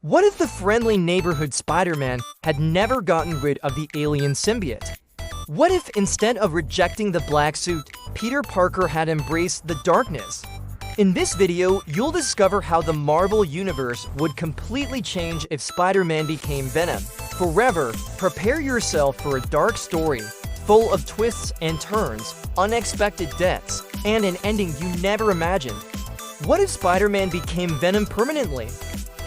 What if the friendly neighborhood Spider-Man had never gotten rid of the alien symbiote? What if instead of rejecting the black suit, Peter Parker had embraced the darkness? In this video, you'll discover how the Marvel Universe would completely change if Spider-Man became Venom. Forever, prepare yourself for a dark story, full of twists and turns, unexpected deaths, and an ending you never imagined. What if Spider-Man became Venom permanently?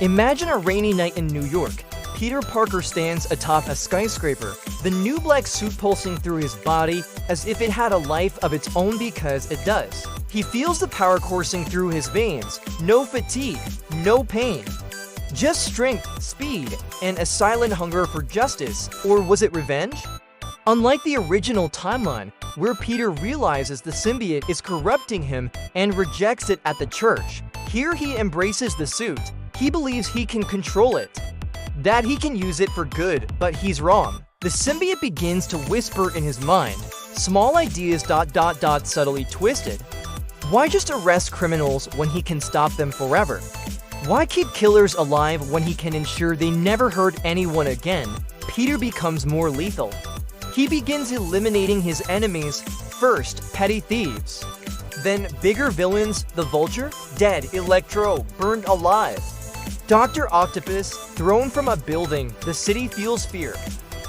Imagine a rainy night in New York. Peter Parker stands atop a skyscraper, the new black suit pulsing through his body as if it had a life of its own because it does. He feels the power coursing through his veins, no fatigue, no pain. Just strength, speed, and a silent hunger for justice, or was it revenge? Unlike the original timeline, where Peter realizes the symbiote is corrupting him and rejects it at the church, here he embraces the suit. He believes he can control it, that he can use it for good, but he's wrong. The symbiote begins to whisper in his mind, small ideas ... subtly twisted. Why just arrest criminals when he can stop them forever? Why keep killers alive when he can ensure they never hurt anyone again? Peter becomes more lethal. He begins eliminating his enemies, first petty thieves, then bigger villains, the Vulture, dead, Electro, burned alive. Dr. Octopus, thrown from a building, the city feels fear,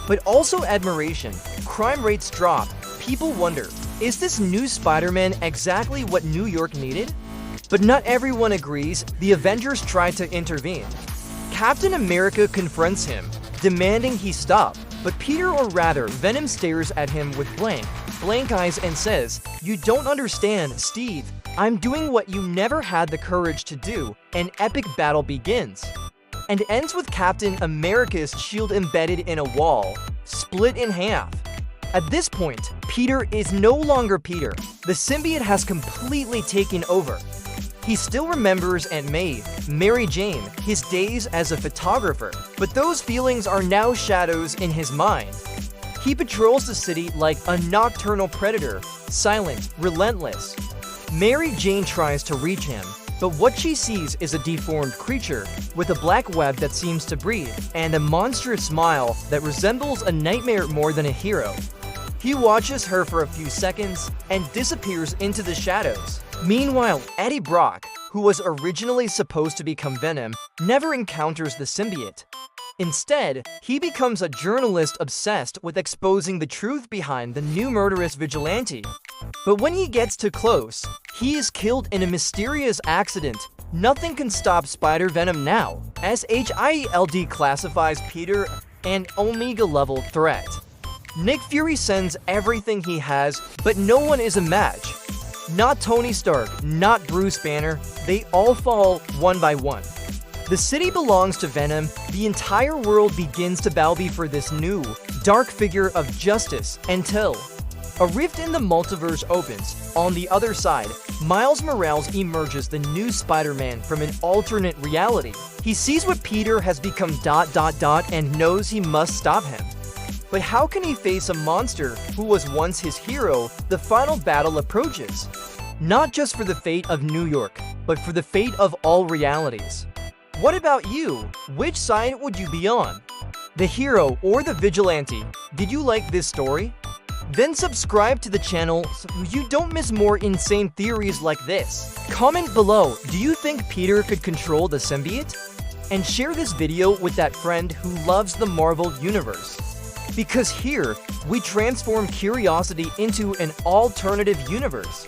but also admiration. Crime rates drop. People wonder, is this new Spider-Man exactly what New York needed? But not everyone agrees. The Avengers try to intervene. Captain America confronts him, demanding he stop, but Peter, or rather Venom, stares at him with blank eyes and says, "You don't understand, Steve. I'm doing what you never had the courage to do." An epic battle begins, and ends with Captain America's shield embedded in a wall, split in half. At this point, Peter is no longer Peter. The symbiote has completely taken over. He still remembers Aunt May, Mary Jane, his days as a photographer, but those feelings are now shadows in his mind. He patrols the city like a nocturnal predator, silent, relentless. Mary Jane tries to reach him, but what she sees is a deformed creature with a black web that seems to breathe and a monstrous smile that resembles a nightmare more than a hero. He watches her for a few seconds and disappears into the shadows. Meanwhile, Eddie Brock, who was originally supposed to become Venom, never encounters the symbiote. Instead, he becomes a journalist obsessed with exposing the truth behind the new murderous vigilante. But when he gets too close, he is killed in a mysterious accident. Nothing can stop Spider-Venom now. SHIELD classifies Peter an Omega-level threat. Nick Fury sends everything he has, but no one is a match. Not Tony Stark, not Bruce Banner, they all fall one by one. The city belongs to Venom. The entire world begins to bow before this new, dark figure of justice until a rift in the multiverse opens. On the other side, Miles Morales emerges the new Spider-Man from an alternate reality. He sees what Peter has become ... and knows he must stop him. But how can he face a monster who was once his hero? The final battle approaches. Not just for the fate of New York, but for the fate of all realities. What about you? Which side would you be on? The hero or the vigilante? Did you like this story? Then subscribe to the channel so you don't miss more insane theories like this. Comment below, do you think Peter could control the symbiote? And share this video with that friend who loves the Marvel Universe. Because here, we transform curiosity into an alternative universe.